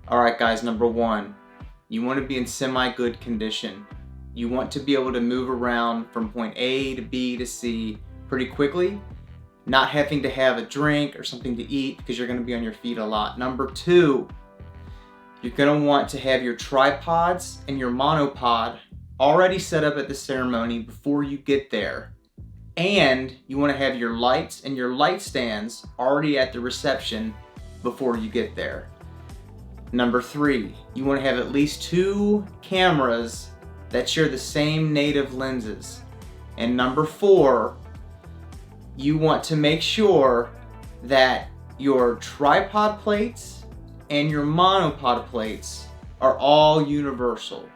Alright guys, number one, you want to be in semi-good condition. You want to be able to move around from point A to B to C pretty quickly, not having to have a drink or something to eat because you're going to be on your feet a lot. Number two, you're going to want to have your tripods and your monopod already set up at the ceremony before you get there. And you want to have your lights and your light stands already at the reception before you get there. Number three, you want to have at least 2 cameras that share the same native lenses. And number four, you want to make sure that your tripod plates and your monopod plates are all universal.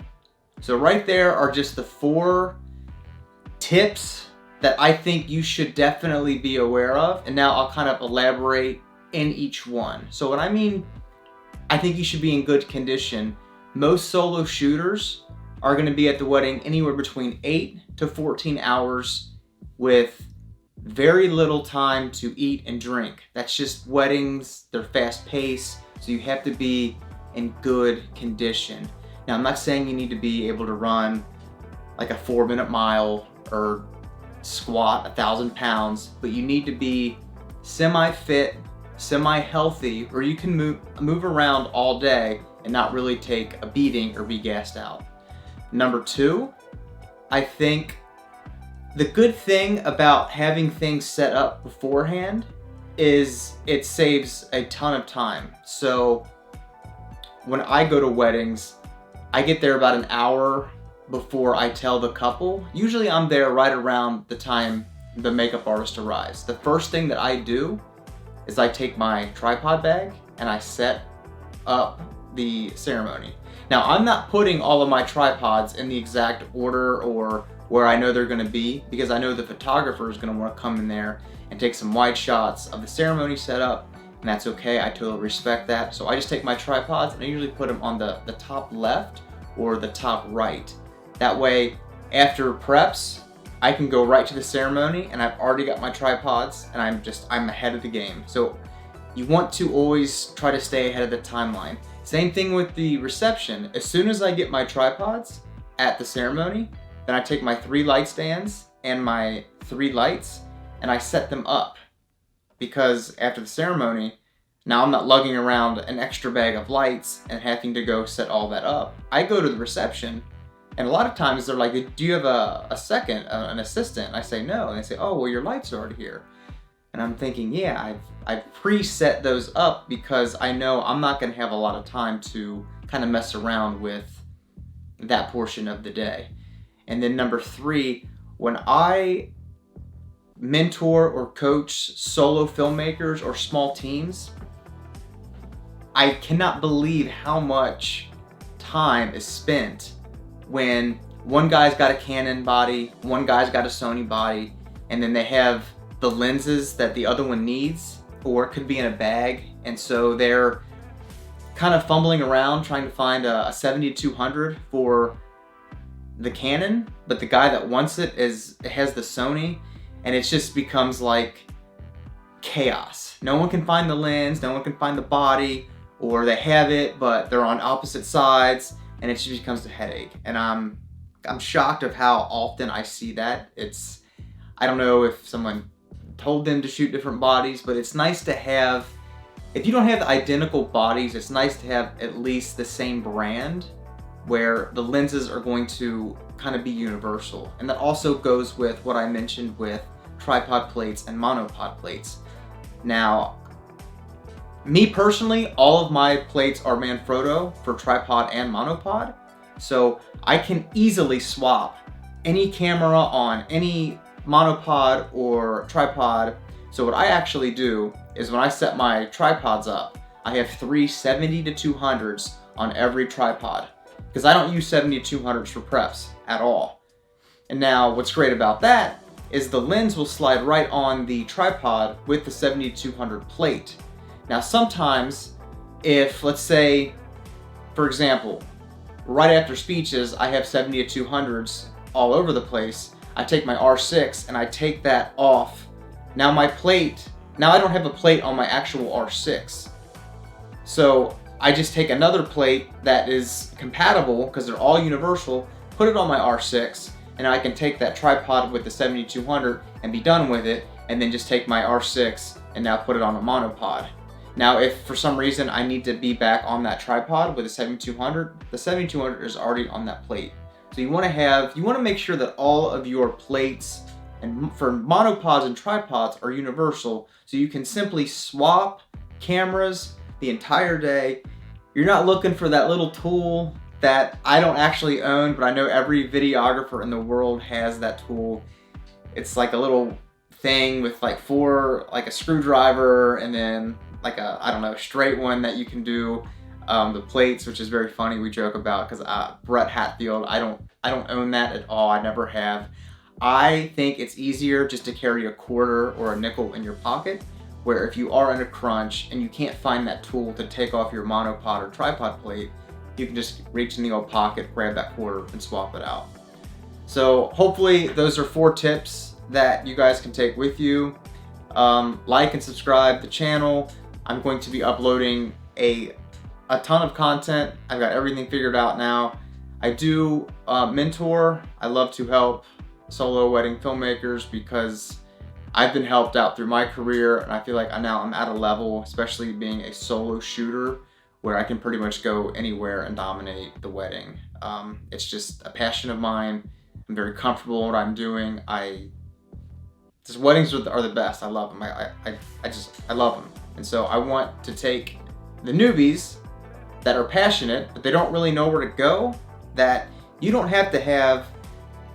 So right there are just the 4 tips that I think you should definitely be aware of. And now I'll kind of elaborate in each one. So what I mean, I think you should be in good condition. Most solo shooters are going to be at the wedding anywhere between 8 to 14 hours with very little time to eat and drink. That's just weddings, they're fast paced, so you have to be in good condition. Now I'm not saying you need to be able to run like a 4-minute mile or squat 1,000 pounds, but you need to be semi-fit, semi-healthy, where you can move around all day and not really take a beating or be gassed out. Number two, I think the good thing about having things set up beforehand is it saves a ton of time. So when I go to weddings, I get there about an hour before I tell the couple. Usually I'm there right around the time the makeup artist arrives. The first thing that I do is I take my tripod bag and I set up the ceremony. Now I'm not putting all of my tripods in the exact order or where I know they're gonna be, because I know the photographer is gonna wanna come in there and take some wide shots of the ceremony setup, and that's okay, I totally respect that. So I just take my tripods and I usually put them on the top left or the top right. That way, after preps, I can go right to the ceremony and I've already got my tripods and I'm ahead of the game. So you want to always try to stay ahead of the timeline. Same thing with the reception. As soon as I get my tripods at the ceremony, then I take my 3 light stands and my 3 lights and I set them up. Because after the ceremony, now I'm not lugging around an extra bag of lights and having to go set all that up. I go to the reception, and a lot of times they're like, do you have an assistant? And I say no, and they say, oh, well, your lights are already here. And I'm thinking, yeah, I've preset those up because I know I'm not gonna have a lot of time to kind of mess around with that portion of the day. And then number 3, when I mentor or coach solo filmmakers or small teams, I cannot believe how much time is spent when one guy's got a Canon body, one guy's got a Sony body, and then they have the lenses that the other one needs, or it could be in a bag, and so they're kind of fumbling around trying to find a 70-200 for the Canon, but the guy that wants it has the Sony, and it just becomes like chaos. No one can find the lens, no one can find the body, or they have it but they're on opposite sides, and it just becomes a headache. And I'm shocked of how often I see that. I don't know if someone told them to shoot different bodies, but it's nice to have, if you don't have the identical bodies, it's nice to have at least the same brand where the lenses are going to kind of be universal. And that also goes with what I mentioned with tripod plates and monopod plates. Now, me personally, all of my plates are Manfrotto for tripod and monopod, so I can easily swap any camera on any monopod or tripod. So what I actually do is when I set my tripods up, I have 3 70-200s on every tripod, because I don't use 70-200s for preps at all. And now what's great about that is the lens will slide right on the tripod with the 70-200 plate. Now sometimes, if, let's say, for example, right after speeches, I have 70-200s all over the place, I take my R6 and I take that off. Now I don't have a plate on my actual R6. So I just take another plate that is compatible, because they're all universal, put it on my R6, and I can take that tripod with the 7200 and be done with it, and then just take my R6 and now put it on a monopod. Now, if for some reason I need to be back on that tripod with the 7200, the 7200 is already on that plate. So you want to make sure that all of your plates and for monopods and tripods are universal, so you can simply swap cameras the entire day. You're not looking for that little tool that I don't actually own, but I know every videographer in the world has that tool. It's like a little thing with like like a screwdriver, and then like a, I don't know, straight one that you can do the plates, which is very funny. We joke about, because Brett Hatfield, I don't own that at all. I never have. I think it's easier just to carry a quarter or a nickel in your pocket, where if you are in a crunch and you can't find that tool to take off your monopod or tripod plate, you can just reach in the old pocket, grab that quarter, and swap it out. So hopefully those are 4 tips that you guys can take with you. Like and subscribe to the channel. I'm going to be uploading a ton of content. I've got everything figured out now. I do mentor. I love to help solo wedding filmmakers, because I've been helped out through my career, and I feel like now I'm at a level, especially being a solo shooter, where I can pretty much go anywhere and dominate the wedding. It's just a passion of mine. I'm very comfortable in what I'm doing. Weddings are the best. I love them. I love them. And so I want to take the newbies that are passionate, but they don't really know where to go, that you don't have to have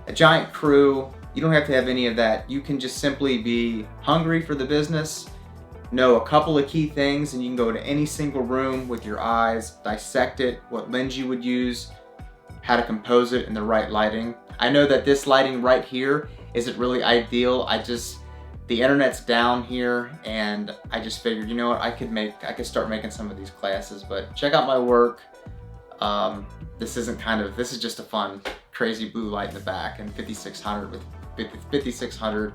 a giant crew. You don't have to have any of that. You can just simply be hungry for the business, know a couple of key things, and you can go to any single room with your eyes, dissect it, what lens you would use, how to compose it in the right lighting. I know that this lighting right here isn't really ideal. The internet's down here, and I just figured, you know what, I could start making some of these classes. But check out my work. This is just a fun, crazy blue light in the back, and 5600 with 5600,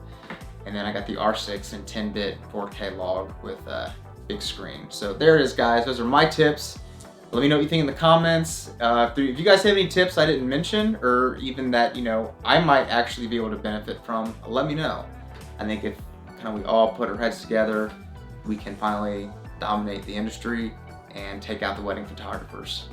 and then I got the R6 and 10-bit 4K log with a big screen. So there it is, guys. Those are my tips. Let me know what you think in the comments. If you guys have any tips I didn't mention, or even that I might actually be able to benefit from, let me know. I think if we all put our heads together, we can finally dominate the industry and take out the wedding photographers.